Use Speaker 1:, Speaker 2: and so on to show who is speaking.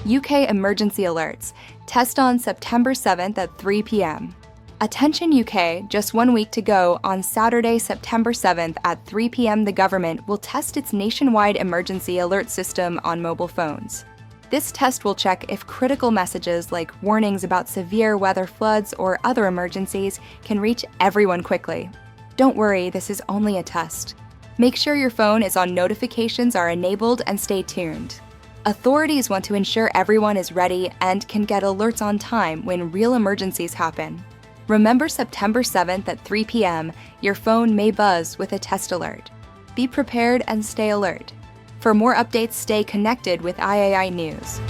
Speaker 1: UK emergency alerts. Test on September 7th at 3 p.m. Attention UK, just 1 week to go. On Saturday, September 7th at 3 p.m. the government will test its nationwide emergency alert system on mobile phones. This test will check if critical messages like warnings about severe weather floods or other emergencies can reach everyone quickly. Don't worry, this is only a test. Make sure your phone is on notifications are enabled and stay tuned. Authorities want to ensure everyone is ready and can get alerts on time when real emergencies happen. Remember September 7th at 3 p.m., your phone may buzz with a test alert. Be prepared and stay alert. For more updates, stay connected with IAI News.